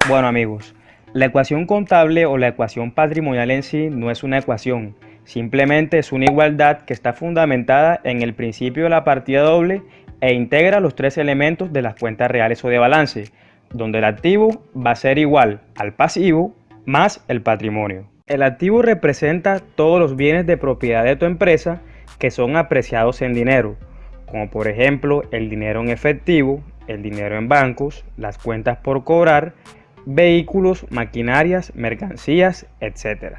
Bueno amigos, la ecuación contable o la ecuación patrimonial en sí no es una ecuación, simplemente es una igualdad que está fundamentada en el principio de la partida doble e integra los tres elementos de las cuentas reales o de balance, donde el activo va a ser igual al pasivo más el patrimonio. El activo representa todos los bienes de propiedad de tu empresa que son apreciados en dinero, como por ejemplo el dinero en efectivo, el dinero en bancos, las cuentas por cobrar, vehículos, maquinarias, mercancías, etc.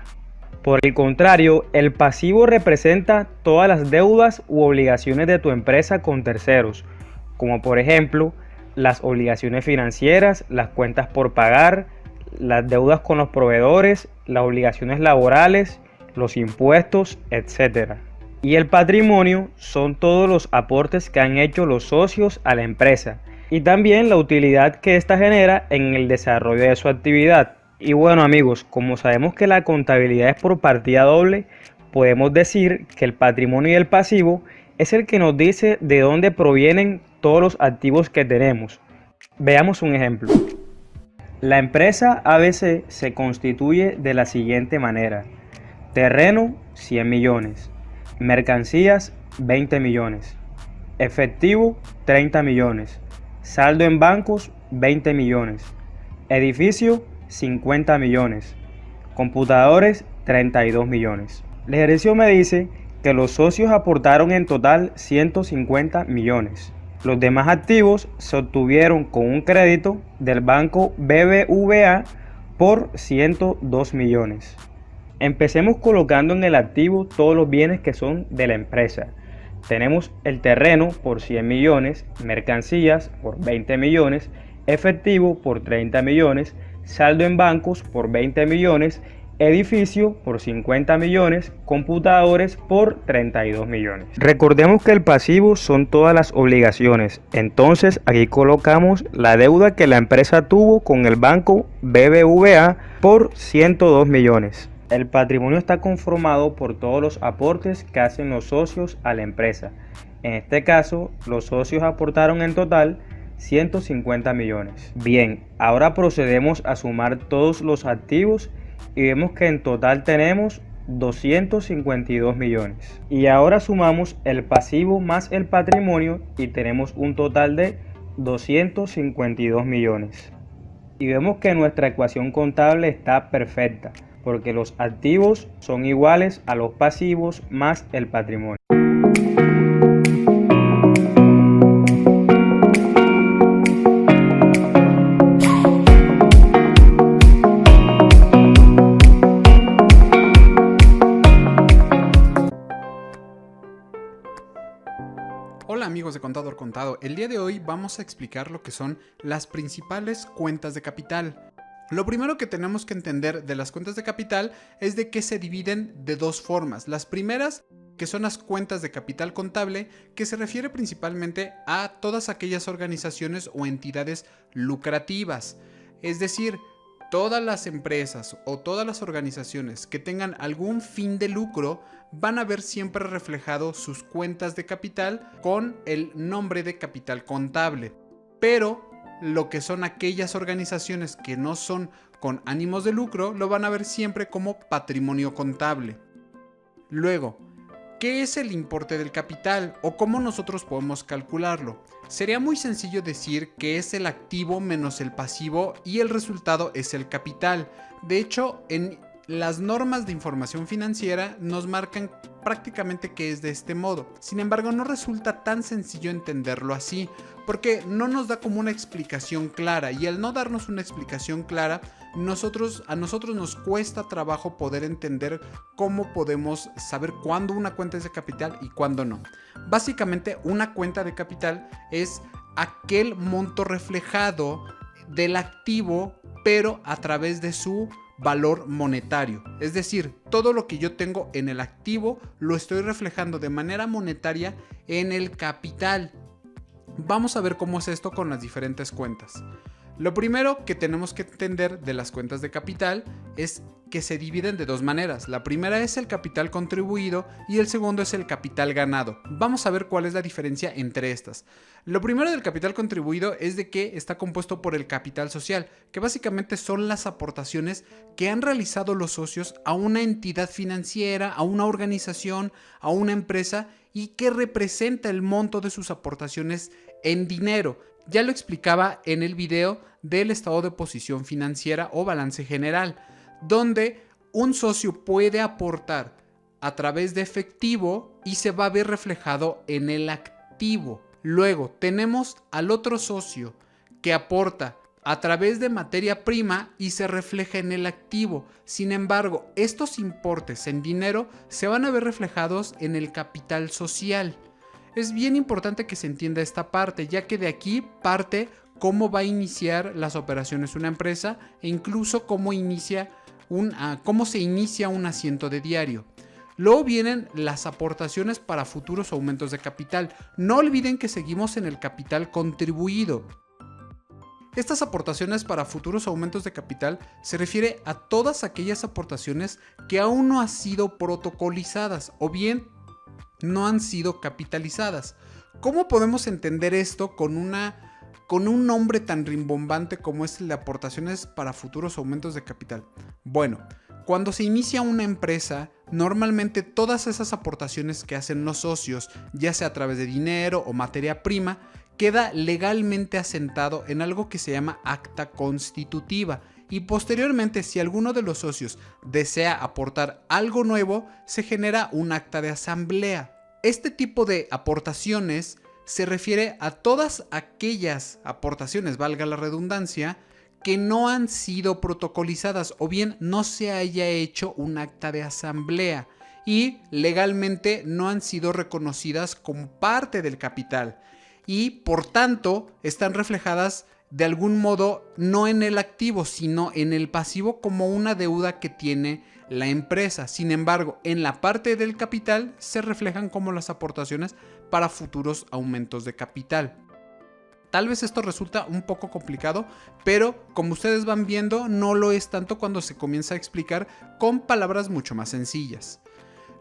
Por el contrario, el pasivo representa todas las deudas u obligaciones de tu empresa con terceros, como por ejemplo las obligaciones financieras, las cuentas por pagar, las deudas con los proveedores, las obligaciones laborales, los impuestos, etc. Y el patrimonio son todos los aportes que han hecho los socios a la empresa y también la utilidad que ésta genera en el desarrollo de su actividad. Y bueno amigos, como sabemos que la contabilidad es por partida doble, podemos decir que el patrimonio y el pasivo es el que nos dice de dónde provienen todos los activos que tenemos. Veamos un ejemplo. La empresa ABC se constituye de la siguiente manera: terreno 100 millones, mercancías 20 millones, efectivo 30 millones, saldo en bancos 20 millones, edificio 50 millones, computadores 32 millones. El ejercicio me dice que los socios aportaron en total 150 millones. Los demás activos se obtuvieron con un crédito del banco BBVA por 102 millones. Empecemos colocando en el activo todos los bienes que son de la empresa. Tenemos el terreno por 100 millones, mercancías por 20 millones, efectivo por 30 millones, saldo en bancos por 20 millones, edificio por 50 millones, computadores por 32 millones. Recordemos que el pasivo son todas las obligaciones, entonces aquí colocamos la deuda que la empresa tuvo con el banco BBVA por 102 millones. El patrimonio está conformado por todos los aportes que hacen los socios a la empresa. En este caso, los socios aportaron en total 150 millones. Bien, ahora procedemos a sumar todos los activos y vemos que en total tenemos 252 millones. Y ahora sumamos el pasivo más el patrimonio y tenemos un total de 252 millones. Y vemos que nuestra ecuación contable está perfecta, porque los activos son iguales a los pasivos más el patrimonio. Hola amigos de Contador Contado, el día de hoy vamos a explicar lo que son las principales cuentas de capital. Lo primero que tenemos que entender de las cuentas de capital es de que se dividen de dos formas. Las primeras, que son las cuentas de capital contable, que se refiere principalmente a todas aquellas organizaciones o entidades lucrativas. Es decir, todas las empresas o todas las organizaciones que tengan algún fin de lucro van a ver siempre reflejado sus cuentas de capital con el nombre de capital contable. Pero lo que son aquellas organizaciones que no son con ánimos de lucro lo van a ver siempre como patrimonio contable. Luego, ¿qué es el importe del capital o cómo nosotros podemos calcularlo? Sería muy sencillo decir que es el activo menos el pasivo y el resultado es el capital. De hecho, en las normas de información financiera nos marcan prácticamente que es de este modo. Sin embargo, no resulta tan sencillo entenderlo así, porque no nos da como una explicación clara, y al no darnos una explicación clara, a nosotros nos cuesta trabajo poder entender cómo podemos saber cuándo una cuenta es de capital y cuándo no. Básicamente, una cuenta de capital es aquel monto reflejado del activo, pero a través de su valor monetario. Es decir, todo lo que yo tengo en el activo lo estoy reflejando de manera monetaria en el capital. Vamos a ver cómo es esto con las diferentes cuentas. Lo primero que tenemos que entender de las cuentas de capital es que se dividen de dos maneras. La primera es el capital contribuido y el segundo es el capital ganado. Vamos a ver cuál es la diferencia entre estas. Lo primero del capital contribuido es de que está compuesto por el capital social, que básicamente son las aportaciones que han realizado los socios a una entidad financiera, a una organización, a una empresa y que representa el monto de sus aportaciones en dinero. Ya lo explicaba en el video del estado de posición financiera o balance general, donde un socio puede aportar a través de efectivo y se va a ver reflejado en el activo. Luego tenemos al otro socio que aporta a través de materia prima y se refleja en el activo. Sin embargo, estos importes en dinero se van a ver reflejados en el capital social. Es bien importante que se entienda esta parte, ya que de aquí parte cómo va a iniciar las operaciones una empresa e incluso cómo se inicia un asiento de diario. Luego vienen las aportaciones para futuros aumentos de capital. No olviden que seguimos en el capital contribuido. Estas aportaciones para futuros aumentos de capital se refiere a todas aquellas aportaciones que aún no han sido protocolizadas o bien no han sido capitalizadas. ¿Cómo podemos entender esto con un nombre tan rimbombante como es el de aportaciones para futuros aumentos de capital? Bueno, cuando se inicia una empresa, normalmente todas esas aportaciones que hacen los socios, ya sea a través de dinero o materia prima, queda legalmente asentado en algo que se llama acta constitutiva. Y posteriormente, si alguno de los socios desea aportar algo nuevo, se genera un acta de asamblea. Este tipo de aportaciones se refiere a todas aquellas aportaciones, valga la redundancia, que no han sido protocolizadas o bien no se haya hecho un acta de asamblea y legalmente no han sido reconocidas como parte del capital y por tanto están reflejadas de algún modo no en el activo sino en el pasivo como una deuda que tiene la empresa. Sin embargo, en la parte del capital se reflejan como las aportaciones para futuros aumentos de capital. Tal vez esto resulta un poco complicado, pero como ustedes van viendo, no lo es tanto cuando se comienza a explicar con palabras mucho más sencillas.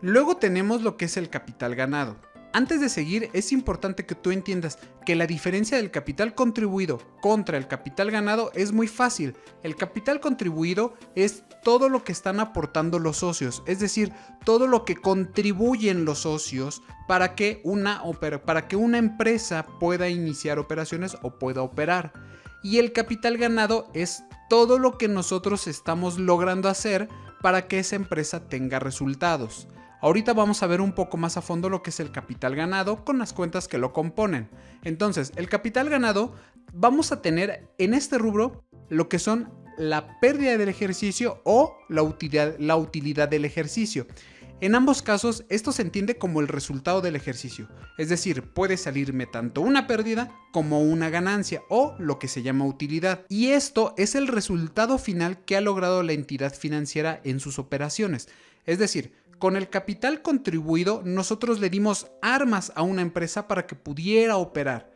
Luego tenemos lo que es el capital ganado. Antes de seguir, es importante que tú entiendas que la diferencia del capital contribuido contra el capital ganado es muy fácil. El capital contribuido es todo lo que están aportando los socios, es decir, todo lo que contribuyen los socios para que una empresa pueda iniciar operaciones o pueda operar. Y el capital ganado es todo lo que nosotros estamos logrando hacer para que esa empresa tenga resultados. Ahorita vamos a ver un poco más a fondo lo que es el capital ganado con las cuentas que lo componen. Entonces, el capital ganado vamos a tener en este rubro lo que son la pérdida del ejercicio o la utilidad del ejercicio. En ambos casos, esto se entiende como el resultado del ejercicio. Es decir, puede salirme tanto una pérdida como una ganancia o lo que se llama utilidad. Y esto es el resultado final que ha logrado la entidad financiera en sus operaciones. Es decir, con el capital contribuido, nosotros le dimos armas a una empresa para que pudiera operar.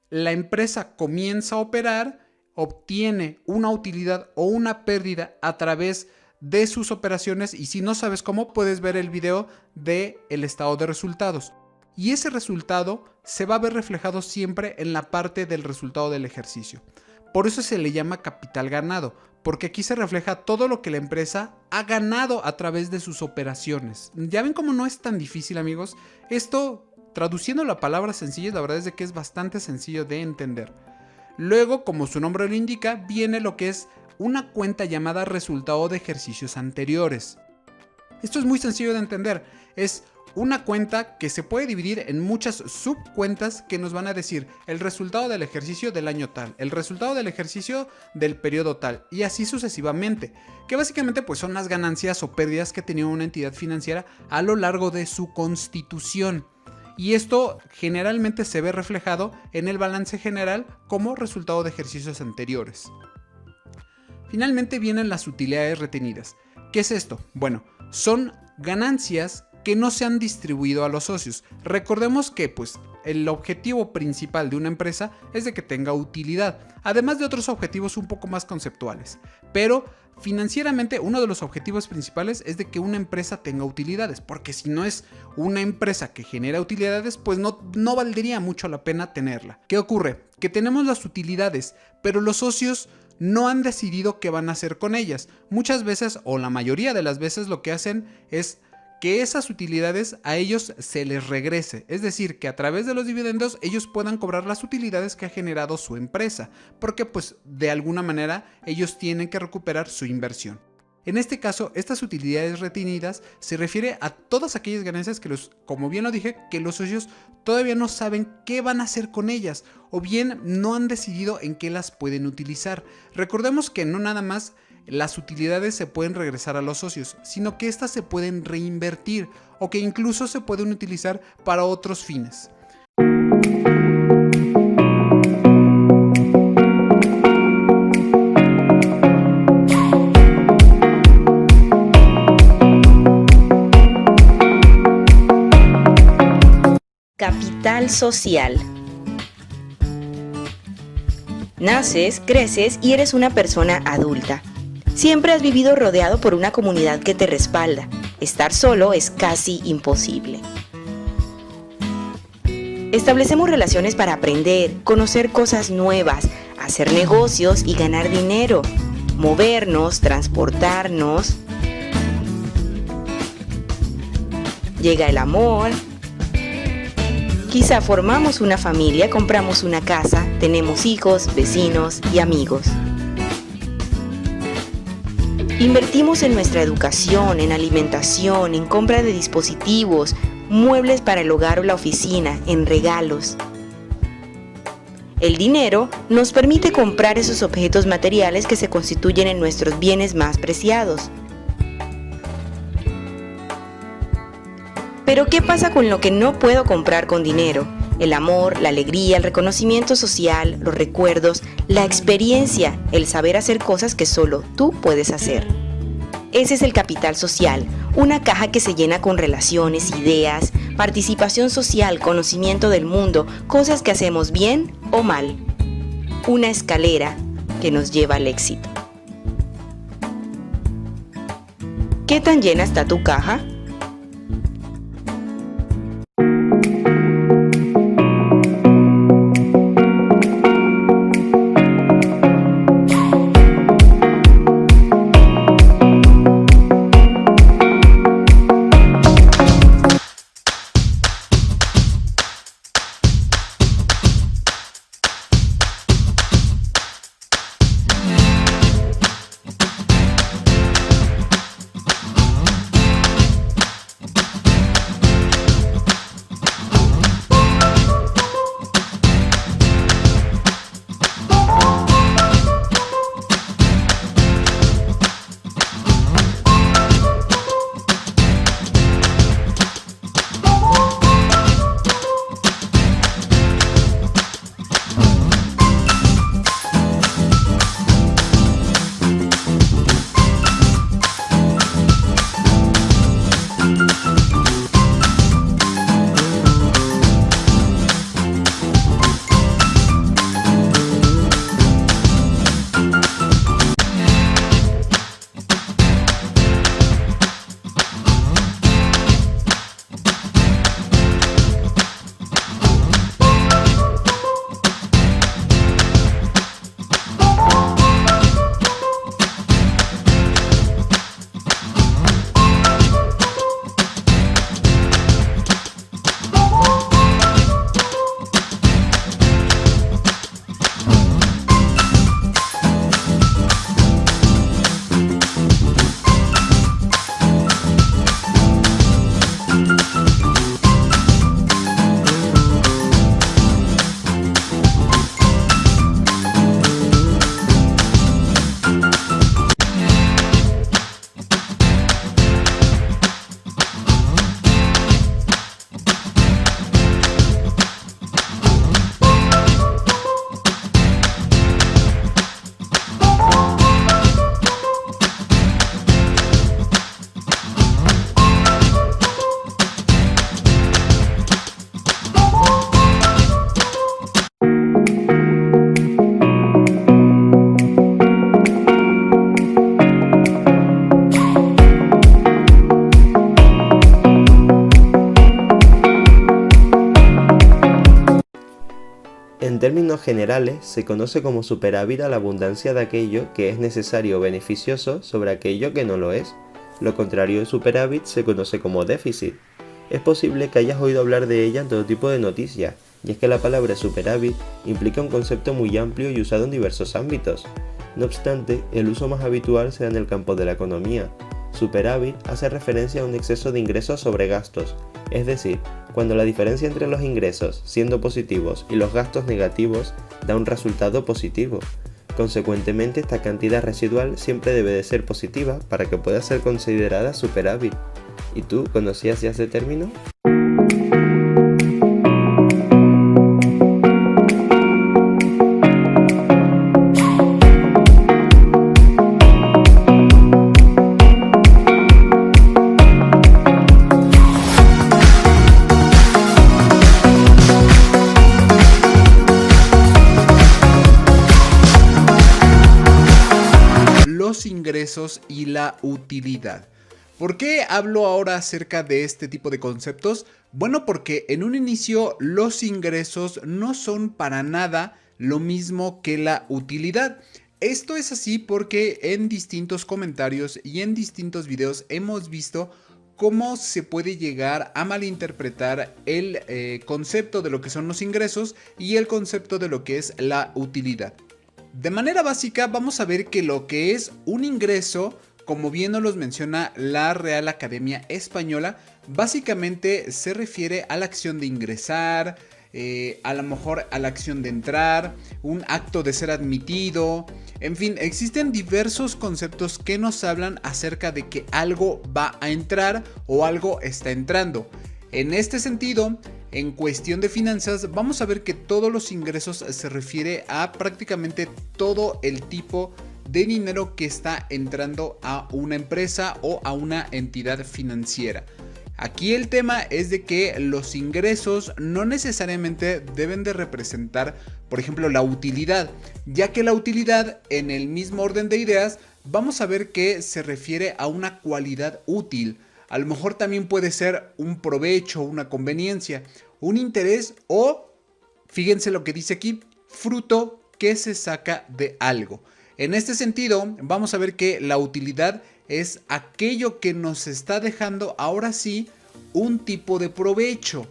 La empresa comienza a operar, obtiene una utilidad o una pérdida a través de sus operaciones y si no sabes cómo, puedes ver el video del estado de resultados. Y ese resultado se va a ver reflejado siempre en la parte del resultado del ejercicio. Por eso se le llama capital ganado, porque aquí se refleja todo lo que la empresa ha ganado a través de sus operaciones. Ya ven cómo no es tan difícil, amigos. Esto, traduciendo la palabra sencilla, la verdad es de que es bastante sencillo de entender. Luego, como su nombre lo indica, viene lo que es una cuenta llamada resultado de ejercicios anteriores. Esto es muy sencillo de entender. Es una cuenta que se puede dividir en muchas subcuentas que nos van a decir el resultado del ejercicio del año tal, el resultado del ejercicio del periodo tal y así sucesivamente, que básicamente pues son las ganancias o pérdidas que tenía una entidad financiera a lo largo de su constitución. Y esto generalmente se ve reflejado en el balance general como resultado de ejercicios anteriores. Finalmente vienen las utilidades retenidas. ¿Qué es esto? Bueno, son ganancias que no se han distribuido a los socios. Recordemos que pues el objetivo principal de una empresa es de que tenga utilidad, además de otros objetivos un poco más conceptuales. Pero financieramente uno de los objetivos principales es de que una empresa tenga utilidades, porque si no es una empresa que genera utilidades, pues no valdría mucho la pena tenerla. ¿Qué ocurre? Que tenemos las utilidades, pero los socios no han decidido qué van a hacer con ellas. Muchas veces, o la mayoría de las veces, lo que hacen es que esas utilidades a ellos se les regrese, es decir, que a través de los dividendos ellos puedan cobrar las utilidades que ha generado su empresa, porque pues de alguna manera ellos tienen que recuperar su inversión. En este caso, estas utilidades retenidas se refiere a todas aquellas ganancias que como bien lo dije, que los socios todavía no saben qué van a hacer con ellas, o bien no han decidido en qué las pueden utilizar. Recordemos que no nada más las utilidades se pueden regresar a los socios, sino que estas se pueden reinvertir o que incluso se pueden utilizar para otros fines. Capital social. Naces, creces y eres una persona adulta. Siempre has vivido rodeado por una comunidad que te respalda. Estar solo es casi imposible. Establecemos relaciones para aprender, conocer cosas nuevas, hacer negocios y ganar dinero, movernos, transportarnos. Llega el amor. Quizá formamos una familia, compramos una casa, tenemos hijos, vecinos y amigos. Invertimos en nuestra educación, en alimentación, en compra de dispositivos, muebles para el hogar o la oficina, en regalos. El dinero nos permite comprar esos objetos materiales que se constituyen en nuestros bienes más preciados. Pero ¿qué pasa con lo que no puedo comprar con dinero? El amor, la alegría, el reconocimiento social, los recuerdos, la experiencia, el saber hacer cosas que solo tú puedes hacer. Ese es el capital social, una caja que se llena con relaciones, ideas, participación social, conocimiento del mundo, cosas que hacemos bien o mal. Una escalera que nos lleva al éxito. ¿Qué tan llena está tu caja? términos generales, se conoce como superávit a la abundancia de aquello que es necesario o beneficioso sobre aquello que no lo es. Lo contrario de superávit se conoce como déficit. Es posible que hayas oído hablar de ella en todo tipo de noticias, y es que la palabra superávit implica un concepto muy amplio y usado en diversos ámbitos. No obstante, el uso más habitual se da en el campo de la economía. Superávit hace referencia a un exceso de ingresos sobre gastos, es decir, cuando la diferencia entre los ingresos, siendo positivos, y los gastos negativos da un resultado positivo. Consecuentemente, esta cantidad residual siempre debe de ser positiva para que pueda ser considerada superávit. ¿Y tú conocías ya ese término? Los ingresos y la utilidad. ¿Por qué hablo ahora acerca de este tipo de conceptos? Bueno, porque en un inicio los ingresos no son para nada lo mismo que la utilidad. Esto es así porque en distintos comentarios y en distintos videos hemos visto cómo se puede llegar a malinterpretar el concepto de lo que son los ingresos y el concepto de lo que es la utilidad. De manera básica vamos a ver que lo que es un ingreso, como bien nos los menciona la Real Academia Española, básicamente se refiere a la acción de ingresar, a lo mejor a la acción de entrar, un acto de ser admitido, en fin, existen diversos conceptos que nos hablan acerca de que algo va a entrar o algo está entrando. En este sentido, en cuestión de finanzas, vamos a ver que todos los ingresos se refiere a prácticamente todo el tipo de dinero que está entrando a una empresa o a una entidad financiera. Aquí el tema es de que los ingresos no necesariamente deben de representar, por ejemplo, la utilidad, ya que la utilidad, en el mismo orden de ideas, vamos a ver que se refiere a una cualidad útil. A lo mejor también puede ser un provecho, una conveniencia, un interés o, fíjense lo que dice aquí, fruto que se saca de algo. En este sentido, vamos a ver que la utilidad es aquello que nos está dejando ahora sí un tipo de provecho.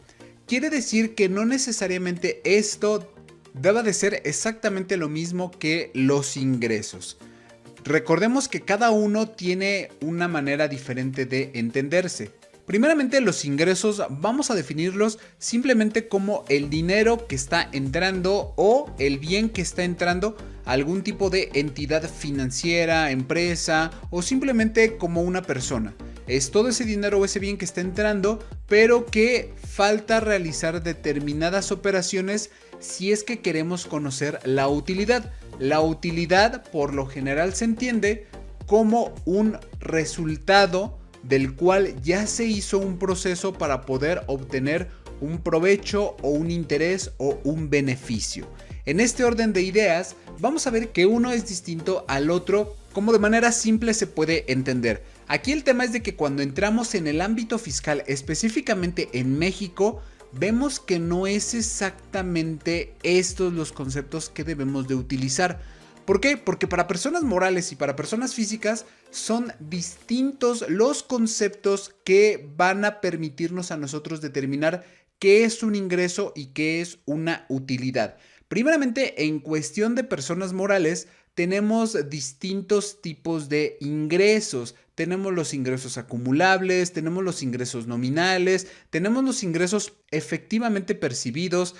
Quiere decir que no necesariamente esto deba de ser exactamente lo mismo que los ingresos. Recordemos que cada uno tiene una manera diferente de entenderse. Primeramente, los ingresos vamos a definirlos simplemente como el dinero que está entrando o el bien que está entrando a algún tipo de entidad financiera, empresa o simplemente como una persona. Es todo ese dinero o ese bien que está entrando, pero que falta realizar determinadas operaciones si es que queremos conocer la utilidad. La utilidad por lo general se entiende como un resultado del cual ya se hizo un proceso para poder obtener un provecho o un interés o un beneficio. En este orden de ideas vamos a ver que uno es distinto al otro, como de manera simple se puede entender. Aquí el tema es de que cuando entramos en el ámbito fiscal, específicamente en México, vemos que no es exactamente estos los conceptos que debemos de utilizar. ¿Por qué? Porque para personas morales y para personas físicas son distintos los conceptos que van a permitirnos a nosotros determinar qué es un ingreso y qué es una utilidad. Primeramente, en cuestión de personas morales, tenemos distintos tipos de ingresos. Tenemos los ingresos acumulables, tenemos los ingresos nominales, tenemos los ingresos efectivamente percibidos.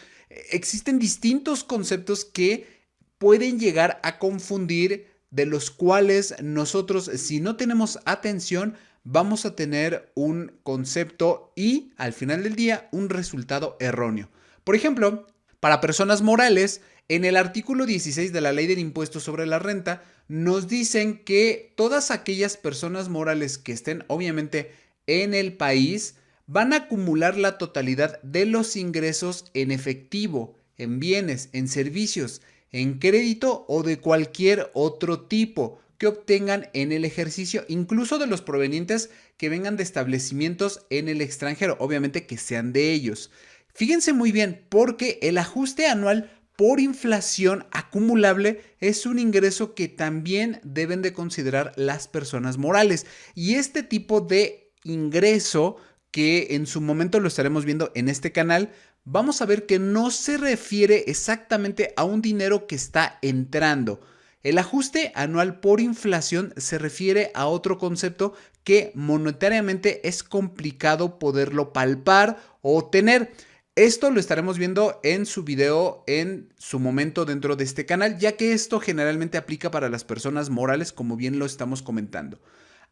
Existen distintos conceptos que pueden llegar a confundir, de los cuales nosotros, si no tenemos atención, vamos a tener un concepto y al final del día un resultado erróneo. Por ejemplo, para personas morales, en el artículo 16 de la Ley del Impuesto sobre la Renta, nos dicen que todas aquellas personas morales que estén obviamente en el país van a acumular la totalidad de los ingresos en efectivo, en bienes, en servicios, en crédito o de cualquier otro tipo que obtengan en el ejercicio, incluso de los provenientes que vengan de establecimientos en el extranjero, obviamente que sean de ellos. Fíjense muy bien, porque el ajuste anual por inflación acumulable es un ingreso que también deben de considerar las personas morales. Y este tipo de ingreso, que en su momento lo estaremos viendo en este canal, vamos a ver que no se refiere exactamente a un dinero que está entrando. El ajuste anual por inflación se refiere a otro concepto que monetariamente es complicado poderlo palpar o tener. Esto lo estaremos viendo en su video en su momento dentro de este canal, ya que esto generalmente aplica para las personas morales, como bien lo estamos comentando.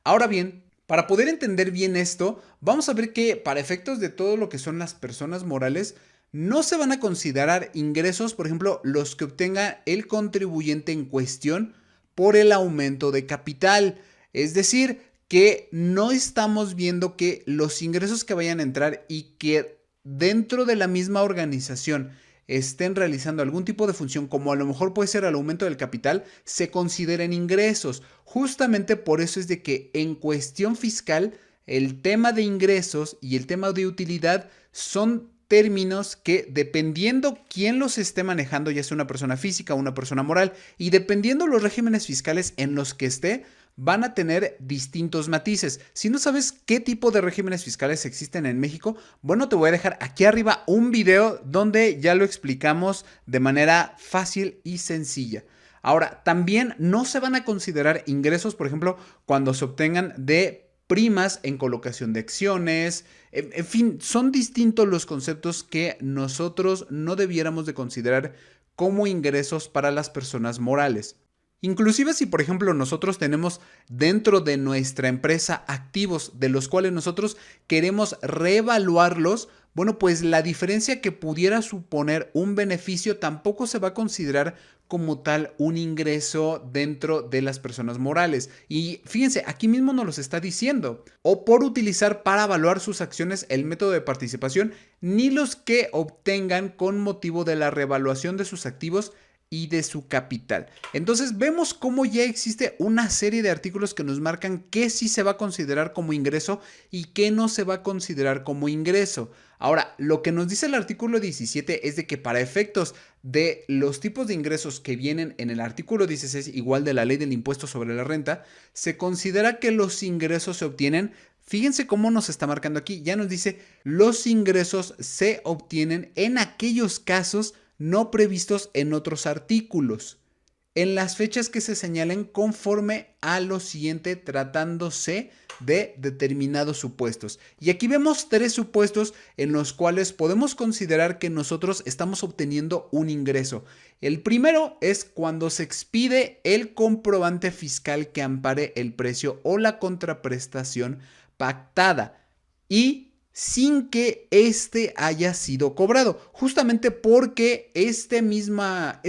Ahora bien, para poder entender bien esto, vamos a ver que para efectos de todo lo que son las personas morales, no se van a considerar ingresos, por ejemplo, los que obtenga el contribuyente en cuestión por el aumento de capital. Es decir, que no estamos viendo que los ingresos que vayan a entrar y que dentro de la misma organización estén realizando algún tipo de función, como a lo mejor puede ser el aumento del capital, se consideren ingresos. Justamente por eso es de que en cuestión fiscal, el tema de ingresos y el tema de utilidad son términos que, dependiendo quién los esté manejando, ya sea una persona física o una persona moral, y dependiendo los regímenes fiscales en los que esté, van a tener distintos matices. Si no sabes qué tipo de regímenes fiscales existen en México, bueno, te voy a dejar aquí arriba un video donde ya lo explicamos de manera fácil y sencilla. Ahora, también no se van a considerar ingresos, por ejemplo, cuando se obtengan de primas en colocación de acciones. En fin, son distintos los conceptos que nosotros no debiéramos de considerar como ingresos para las personas morales. Inclusive si, por ejemplo, nosotros tenemos dentro de nuestra empresa activos de los cuales nosotros queremos reevaluarlos, bueno, pues la diferencia que pudiera suponer un beneficio tampoco se va a considerar como tal un ingreso dentro de las personas morales. Y fíjense, aquí mismo nos los está diciendo. O por utilizar para evaluar sus acciones el método de participación, ni los que obtengan con motivo de la reevaluación de sus activos y de su capital. Entonces vemos cómo ya existe una serie de artículos que nos marcan qué sí se va a considerar como ingreso y qué no se va a considerar como ingreso. Ahora, lo que nos dice el artículo 17 es de que para efectos de los tipos de ingresos que vienen en el artículo 16, igual de la ley del impuesto sobre la renta, se considera que los ingresos se obtienen. Fíjense cómo nos está marcando aquí. Ya nos dice, los ingresos se obtienen en aquellos casos no previstos en otros artículos, en las fechas que se señalen conforme a lo siguiente, tratándose de determinados supuestos. Y aquí vemos 3 supuestos en los cuales podemos considerar que nosotros estamos obteniendo un ingreso. El primero es cuando se expide el comprobante fiscal que ampare el precio o la contraprestación pactada y sin que éste haya sido cobrado, justamente porque esta misma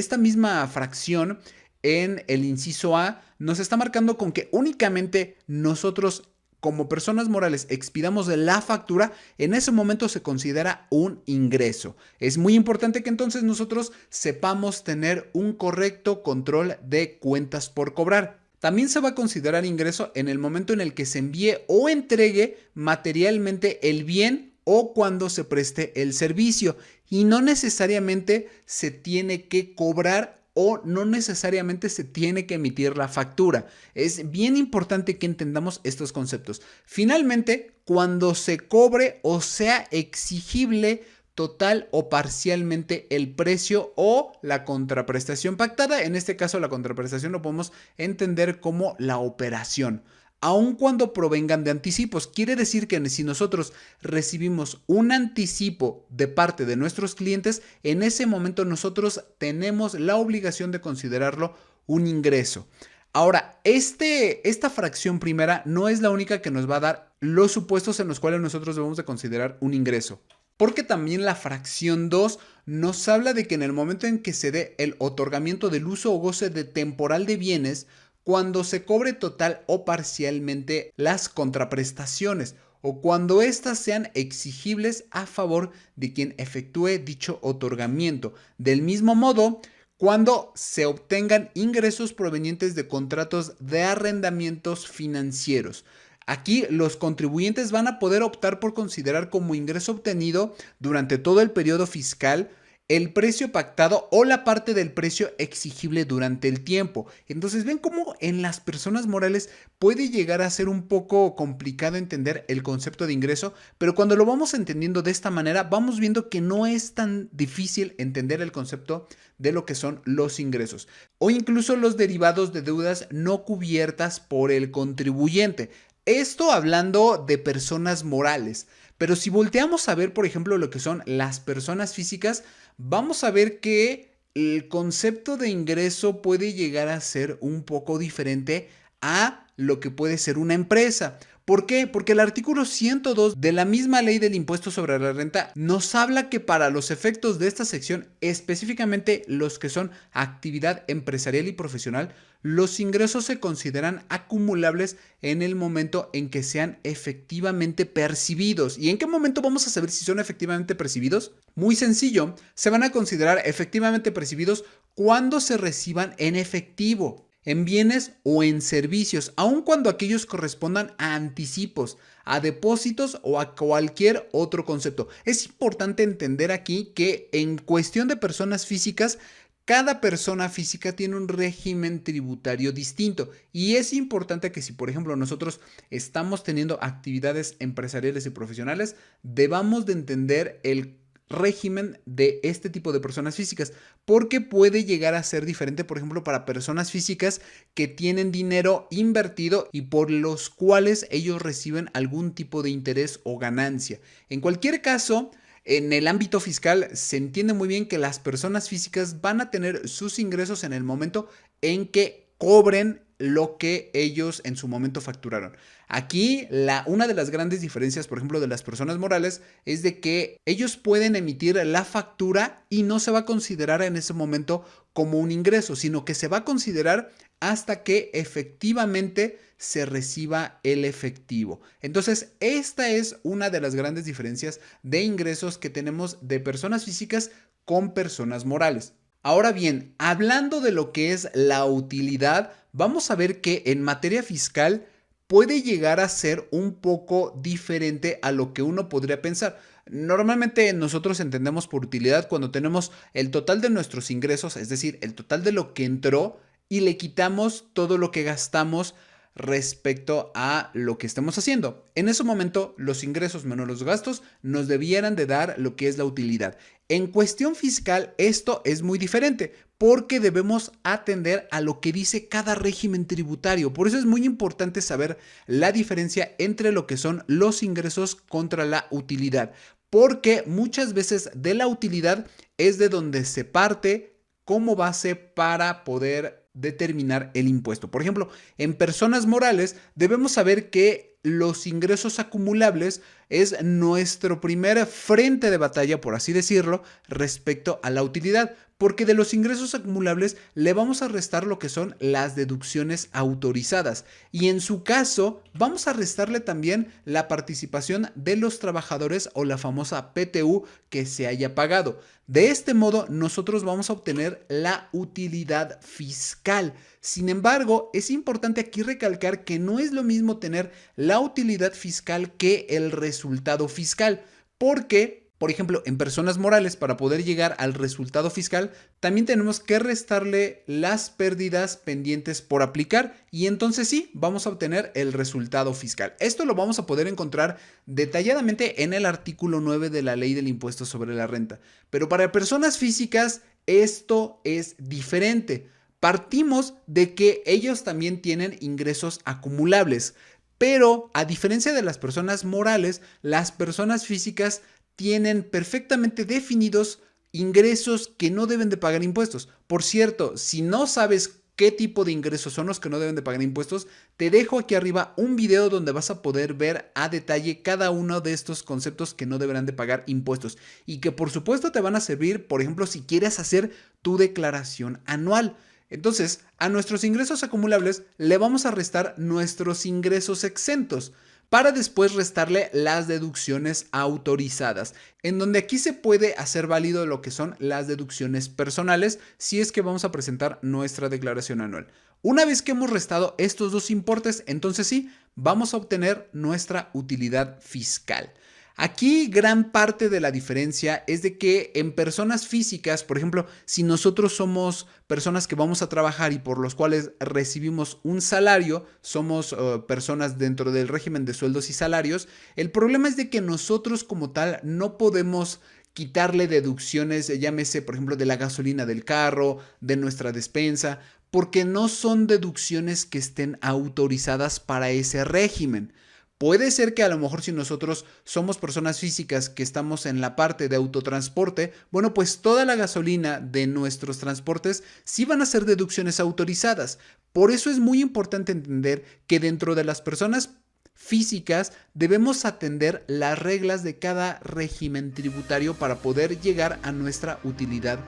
fracción en el inciso A nos está marcando con que únicamente nosotros como personas morales expidamos de la factura, en ese momento se considera un ingreso. Es muy importante que entonces nosotros sepamos tener un correcto control de cuentas por cobrar. También se va a considerar ingreso en el momento en el que se envíe o entregue materialmente el bien o cuando se preste el servicio, y no necesariamente se tiene que cobrar o no necesariamente se tiene que emitir la factura. Es bien importante que entendamos estos conceptos. Finalmente, cuando se cobre o sea exigible total o parcialmente el precio o la contraprestación pactada. En este caso, la contraprestación lo podemos entender como la operación, aun cuando provengan de anticipos. Quiere decir que si nosotros recibimos un anticipo de parte de nuestros clientes, en ese momento nosotros tenemos la obligación de considerarlo un ingreso. Ahora, esta fracción primera no es la única que nos va a dar los supuestos en los cuales nosotros debemos de considerar un ingreso. Porque también la fracción 2 nos habla de que en el momento en que se dé el otorgamiento del uso o goce de temporal de bienes, cuando se cobre total o parcialmente las contraprestaciones o cuando éstas sean exigibles a favor de quien efectúe dicho otorgamiento. Del mismo modo, cuando se obtengan ingresos provenientes de contratos de arrendamientos financieros. Aquí los contribuyentes van a poder optar por considerar como ingreso obtenido durante todo el periodo fiscal el precio pactado o la parte del precio exigible durante el tiempo. Entonces ven cómo en las personas morales puede llegar a ser un poco complicado entender el concepto de ingreso, pero cuando lo vamos entendiendo de esta manera vamos viendo que no es tan difícil entender el concepto de lo que son los ingresos o incluso los derivados de deudas no cubiertas por el contribuyente. Esto hablando de personas morales. Pero si volteamos a ver, por ejemplo, lo que son las personas físicas, vamos a ver que el concepto de ingreso puede llegar a ser un poco diferente a lo que puede ser una empresa. ¿Por qué? Porque el artículo 102 de la misma ley del impuesto sobre la renta nos habla que para los efectos de esta sección, específicamente los que son actividad empresarial y profesional, los ingresos se consideran acumulables en el momento en que sean efectivamente percibidos. ¿Y en qué momento vamos a saber si son efectivamente percibidos? Muy sencillo, se van a considerar efectivamente percibidos cuando se reciban en efectivo, en bienes o en servicios, aun cuando aquellos correspondan a anticipos, a depósitos o a cualquier otro concepto. Es importante entender aquí que en cuestión de personas físicas, cada persona física tiene un régimen tributario distinto y es importante que si, por ejemplo, nosotros estamos teniendo actividades empresariales y profesionales, debamos de entender el régimen de este tipo de personas físicas, porque puede llegar a ser diferente, por ejemplo, para personas físicas que tienen dinero invertido y por los cuales ellos reciben algún tipo de interés o ganancia. En cualquier caso, en el ámbito fiscal se entiende muy bien que las personas físicas van a tener sus ingresos en el momento en que cobren lo que ellos en su momento facturaron. Aquí una de las grandes diferencias, por ejemplo, de las personas morales es de que ellos pueden emitir la factura y no se va a considerar en ese momento como un ingreso, sino que se va a considerar hasta que efectivamente se reciba el efectivo. Entonces, esta es una de las grandes diferencias de ingresos que tenemos de personas físicas con personas morales. Ahora bien, hablando de lo que es la utilidad, vamos a ver que en materia fiscal puede llegar a ser un poco diferente a lo que uno podría pensar. Normalmente nosotros entendemos por utilidad cuando tenemos el total de nuestros ingresos, es decir, el total de lo que entró y le quitamos todo lo que gastamos respecto a lo que estemos haciendo. En ese momento, los ingresos menos los gastos nos debieran de dar lo que es la utilidad. En cuestión fiscal, esto es muy diferente porque debemos atender a lo que dice cada régimen tributario. Por eso es muy importante saber la diferencia entre lo que son los ingresos contra la utilidad, porque muchas veces de la utilidad es de donde se parte como base para poder determinar el impuesto. Por ejemplo, en personas morales debemos saber que los ingresos acumulables es nuestro primer frente de batalla, por así decirlo, respecto a la utilidad, porque de los ingresos acumulables le vamos a restar lo que son las deducciones autorizadas y en su caso vamos a restarle también la participación de los trabajadores o la famosa PTU que se haya pagado. De este modo nosotros vamos a obtener la utilidad fiscal. Sin embargo, es importante aquí recalcar que no es lo mismo tener la utilidad fiscal que el resultado fiscal, porque por ejemplo, en personas morales, para poder llegar al resultado fiscal, también tenemos que restarle las pérdidas pendientes por aplicar y entonces sí, vamos a obtener el resultado fiscal. Esto lo vamos a poder encontrar detalladamente en el artículo 9 de la Ley del Impuesto sobre la Renta. Pero para personas físicas, esto es diferente. Partimos de que ellos también tienen ingresos acumulables, pero a diferencia de las personas morales, las personas físicas tienen perfectamente definidos ingresos que no deben de pagar impuestos. Por cierto, si no sabes qué tipo de ingresos son los que no deben de pagar impuestos, te dejo aquí arriba un video donde vas a poder ver a detalle cada uno de estos conceptos que no deberán de pagar impuestos y que por supuesto te van a servir, por ejemplo, si quieres hacer tu declaración anual. Entonces, a nuestros ingresos acumulables le vamos a restar nuestros ingresos exentos, para después restarle las deducciones autorizadas, en donde aquí se puede hacer válido lo que son las deducciones personales si es que vamos a presentar nuestra declaración anual. Una vez que hemos restado estos dos importes, entonces sí, vamos a obtener nuestra utilidad fiscal. Aquí gran parte de la diferencia es de que en personas físicas, por ejemplo, si nosotros somos personas que vamos a trabajar y por los cuales recibimos un salario, somos personas dentro del régimen de sueldos y salarios, el problema es de que nosotros como tal no podemos quitarle deducciones, llámese por ejemplo de la gasolina del carro, de nuestra despensa, porque no son deducciones que estén autorizadas para ese régimen. Puede ser que a lo mejor si nosotros somos personas físicas que estamos en la parte de autotransporte, bueno, pues toda la gasolina de nuestros transportes sí van a ser deducciones autorizadas. Por eso es muy importante entender que dentro de las personas físicas debemos atender las reglas de cada régimen tributario para poder llegar a nuestra utilidad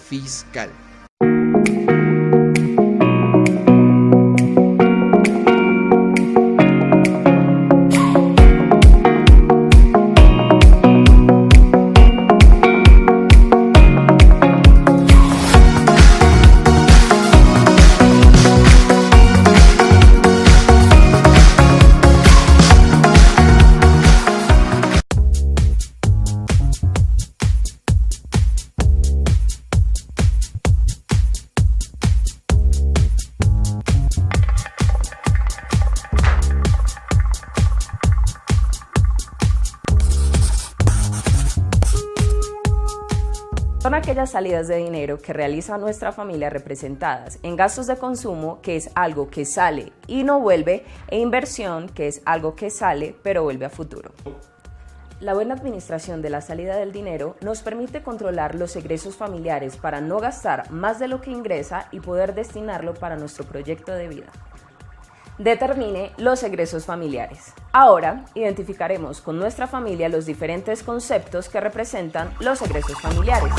fiscal. Son aquellas salidas de dinero que realiza nuestra familia representadas en gastos de consumo, que es algo que sale y no vuelve, e inversión, que es algo que sale pero vuelve a futuro. La buena administración de la salida del dinero nos permite controlar los egresos familiares para no gastar más de lo que ingresa y poder destinarlo para nuestro proyecto de vida. Determine los egresos familiares. Ahora identificaremos con nuestra familia los diferentes conceptos que representan los egresos familiares.